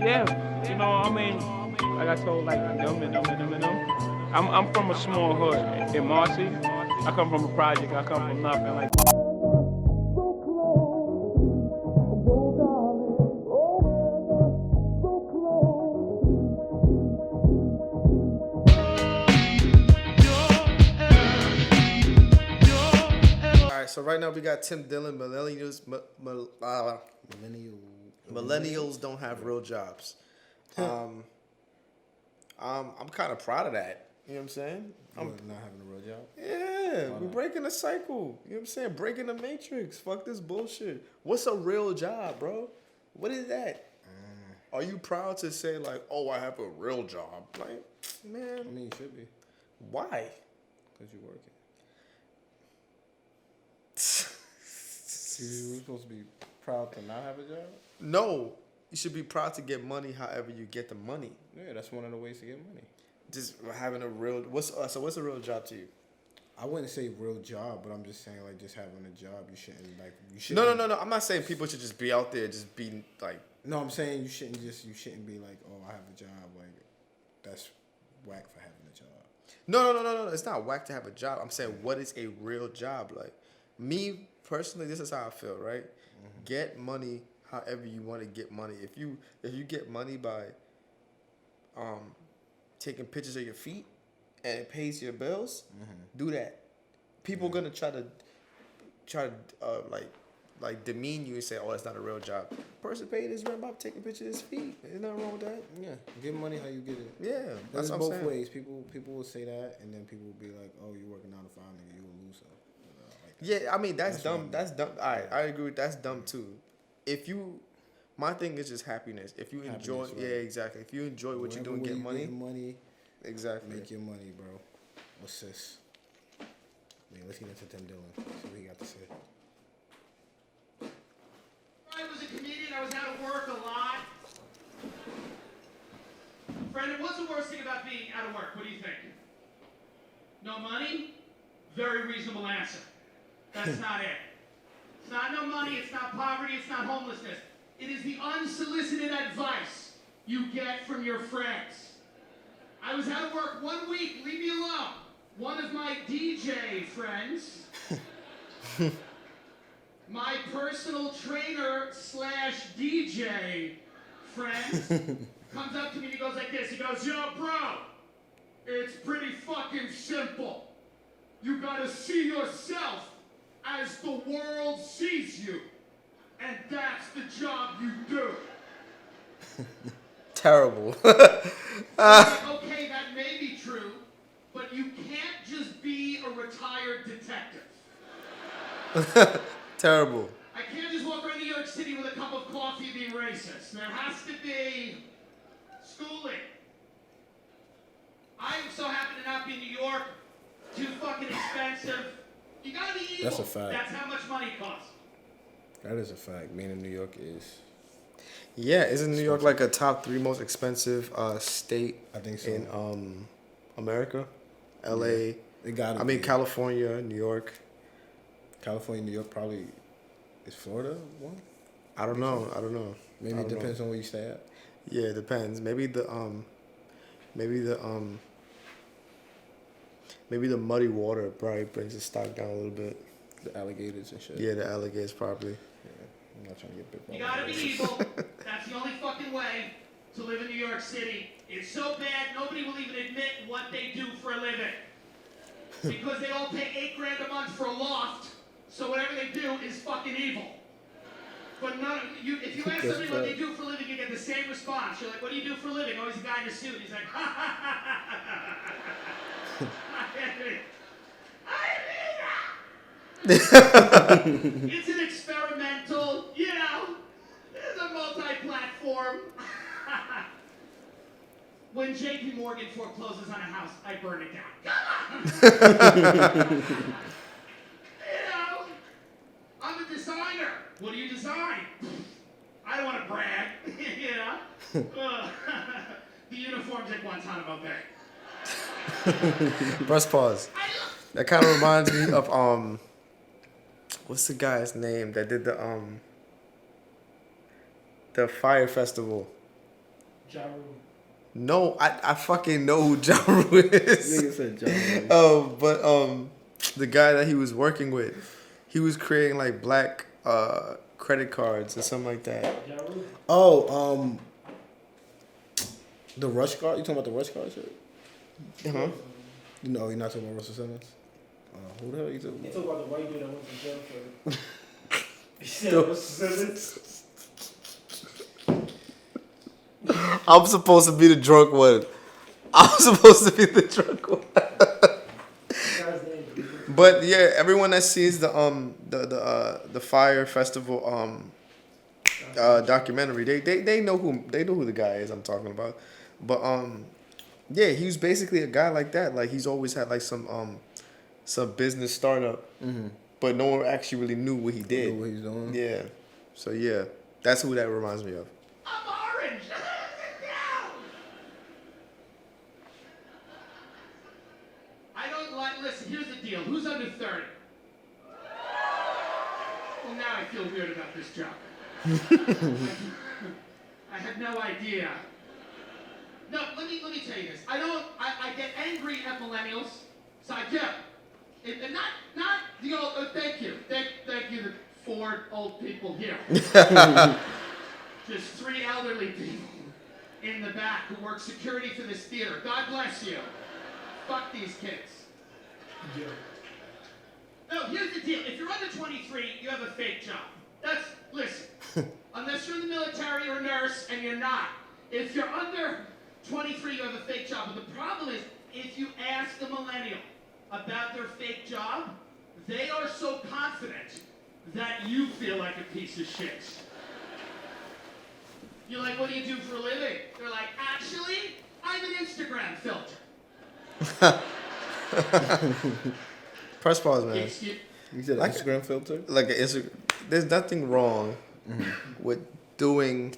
Yeah, I mean, like I told like them. I'm from a small hood in Marcy. I come from a project. I come from nothing. Like. All right, so right now we got Tim Dillon. Millennial. Millennials don't have real jobs. Um, I'm kind of proud of that. You know what I'm saying? I'm not having a real job. Yeah, we're breaking the cycle. You know what I'm saying? Breaking the matrix. Fuck this bullshit. What's a real job, bro? What is that? Are you proud to say like, oh, I have a real job? Like, man. I mean, you should be. Why? Because you're working. You're supposed to be proud to not have a job? No. You should be proud to get money however you get the money. Yeah, that's one of the ways to get money. Just having a real what's a real job to you? I wouldn't say real job, but I'm just saying like just having a job. You shouldn't. No. I'm not saying people should just be out there just be like. No, I'm saying you shouldn't be like, oh, I have a job. Like that's whack for having a job. No. It's not whack to have a job. I'm saying what is a real job? Like me personally, this is how I feel. Right, get money however you want to get money. If you get money by taking pictures of your feet and it pays your bills, do that. People gonna try to like demean you and say, oh, that's not a real job. Person paid his rent by taking pictures of his feet. There's nothing wrong with that. Yeah, get money how you get it. Yeah, That's what I'm both saying. ways. People will say that, and then people will be like, oh, you're working 9 to 5, nigga, you will lose something. Yeah, I mean that's dumb. That's dumb. All right, I agree. That's dumb too. My thing is just happiness. If you enjoy, right. yeah, exactly. If you enjoy what you're doing, get money. Exactly. Make your money, bro. What's this? Man, let's get into Tim Dillon. See what he got to say. I was a comedian. I was out of work a lot. Brandon, what's the worst thing about being out of work? What do you think? No money? Very reasonable answer. That's not it. It's not no money. It's not poverty. It's not homelessness. It is the unsolicited advice you get from your friends. I was out of work 1 week. Leave me alone. One of my DJ friends, my personal trainer / DJ friend, comes up to me and he goes like this. He goes, yo, bro, it's pretty fucking simple. You gotta see yourself as the world sees you. And that's the job you do. Terrible. Okay, that may be true, but you can't just be a retired detective. Terrible. I can't just walk around New York City with a cup of coffee and be racist. There has to be schooling. I'm so happy to not be in New York. Too fucking expensive. You gotta be evil. That's a fact. That's how much money it costs. That is a fact. Being in New York is. Yeah, isn't New York like a top 3 most expensive state? I think so. In America, L.A. It got. I mean, California, New York. California, New York, probably. Is Florida one? I don't know. Maybe it depends on where you stay at. Yeah, it depends. Maybe the muddy water probably brings the stock down a little bit. The alligators and shit. Yeah, the alligators probably. Yeah, I'm not trying to get bit by. You gotta be evil. That's the only fucking way to live in New York City. It's so bad, nobody will even admit what they do for a living. Because they all pay $8,000 a month for a loft, so whatever they do is fucking evil. But if you ask somebody what they do for a living, you get the same response. You're like, what do you do for a living? Oh, he's a guy in a suit. He's like, ha ha ha ha It's an experimental, it's a multi-platform. When JP Morgan forecloses on a house, I burn it down. I'm a designer. What do you design? I don't want to brag, The uniforms at Guantanamo Bay. Press pause. That kind of reminds me of what's the guy's name that did the Fire Festival Ja Rule. No, I fucking know who Ja Rule is. Nigga said Ja Rule. But the guy that he was working with, he was creating like black credit cards or something like that. Ja Rule. Oh, the Rush card. You talking about the Rush card shit? Uh-huh. No, you're not talking about Russell Simmons. Who the hell are you talking You about? talk about the white dude that went to jail for. You said Still- Russell Simmons. I'm supposed to be the drunk one. I'm supposed to be the drunk one. Guy's name. But yeah, everyone that sees the Fire Festival documentary, they know who the guy is I'm talking about. But yeah, he was basically a guy like that. Like he's always had like some business startup, but no one actually really knew what he did. Know what he's doing? Yeah, so yeah, that's who that reminds me of. I'm orange. No. I don't like. Listen, here's the deal. Who's under 30? Well, now I feel weird about this job. I had no idea. No, let me tell you this. I get angry at millennials. So I do. And not the old. Thank you, the 4 old people here. Just 3 elderly people in the back who work security for this theater. God bless you. Fuck these kids. Yeah. No, here's the deal. If you're under 23, you have a fake job. Listen. Unless you're in the military or a nurse, and you're not. If you're under 23, you have a fake job. But the problem is, if you ask a millennial about their fake job, they are so confident that you feel like a piece of shit. You're like, what do you do for a living? They're like, actually, I'm an Instagram filter. Press pause, man. Excuse- You said Like- Instagram filter? Like there's nothing wrong with doing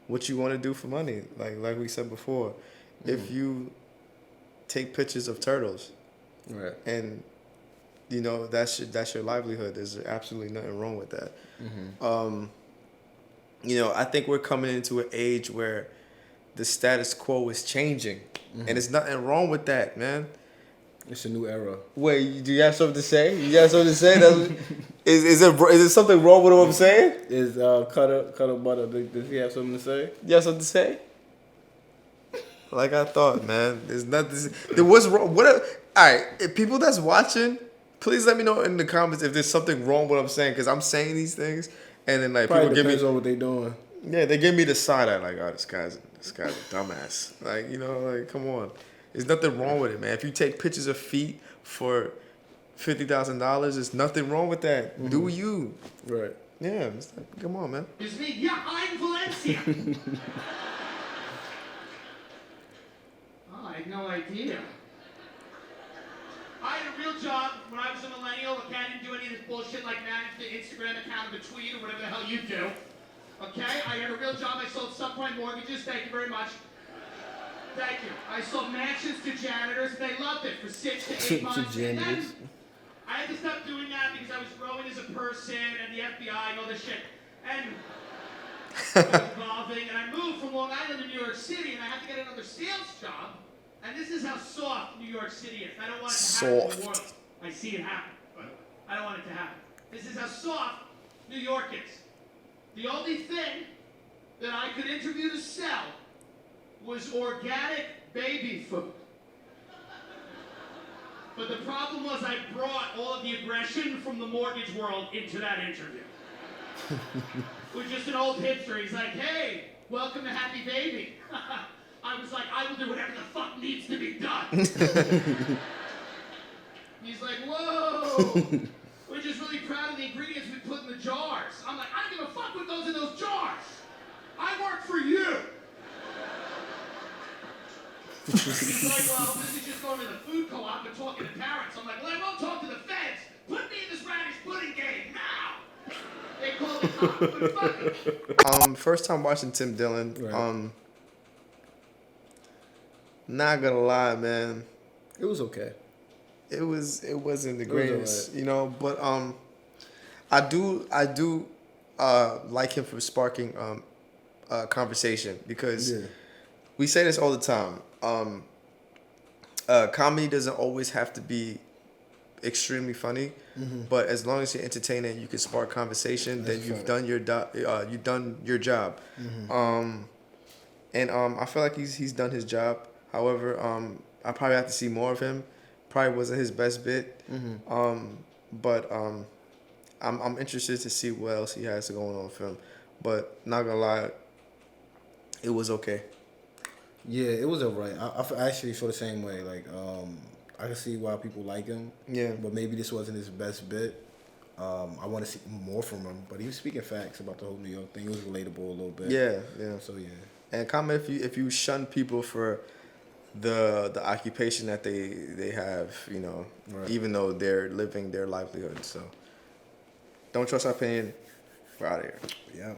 what you want to do for money. Like we said before, if you take pictures of turtles, Right. and you know that's your livelihood, there's absolutely nothing wrong with that. You know, I think we're coming into an age where the status quo is changing, and there's nothing wrong with that, man. It's a new era. Wait, do you have something to say? You got something to say? Is there something wrong with what I'm saying? Is Cutter Butter? Does he have something to say? You have something to say? Like I thought, man. There's nothing. There was wrong. All right, if people that's watching, please let me know in the comments if there's something wrong with what I'm saying, because I'm saying these things, and then like Probably people give depends me, on what they doing. yeah, they give me the side eye, like, oh, this guy's a dumbass. Like, you know, like, come on. There's nothing wrong with it, man. If you take pictures of feet for $50,000, there's nothing wrong with that. Do you? Right. Yeah, come on, man. It's me. Yeah, I'm Valencia. Oh, I had no idea. I had a real job when I was a millennial. Okay, I didn't do any of this bullshit like manage the Instagram account of a tweet or whatever the hell you do. Okay, I had a real job. I sold subprime mortgages. Thank you very much. Thank you. I sold mansions to janitors. They loved it for 6 to 8 To months. And then janitors. I had to stop doing that because I was growing as a person and the FBI and all this shit. And I was evolving, and I moved from Long Island to New York City, and I had to get another sales job. And this is how soft New York City is. I don't want it to happen in the world. I see it happen, but I don't want it to happen. This is how soft New York is. The only thing that I could interview to sell was organic baby food. But the problem was I brought all of the aggression from the mortgage world into that interview. With just an old hipster. He's like, hey, welcome to Happy Baby. I was like, I will do whatever the fuck needs to be done. He's like, whoa. We're just really proud of the ingredients we put in the jars. I'm like, I don't give a fuck what goes in those jars. I work for you. He's like, well, this is just going to the food co-op and talking to parents. I'm like, well, I won't talk to the feds. Put me in this radish pudding game now. They call the cops, but fuck it. First time watching Tim Dillon. Right. Not gonna lie, man. It was okay. It wasn't the was greatest, alright. you know. But I do like him for sparking conversation, because Yeah. we say this all the time. Comedy doesn't always have to be extremely funny, but as long as you're entertaining, you can spark conversation. Then you've done your you've done your job. I feel like he's done his job. However, I probably have to see more of him. Probably wasn't his best bit. But I'm interested to see what else he has going on with him. But not gonna lie, it was okay. Yeah, it was alright. I actually feel the same way. Like, I can see why people like him. Yeah. But maybe this wasn't his best bit. I want to see more from him. But he was speaking facts about the whole New York thing. It was relatable a little bit. Yeah, yeah. So yeah. And comment if you shun people for the occupation that they have, you know, Right. even though they're living their livelihood. So don't trust our opinion. We're out of here. Yeah.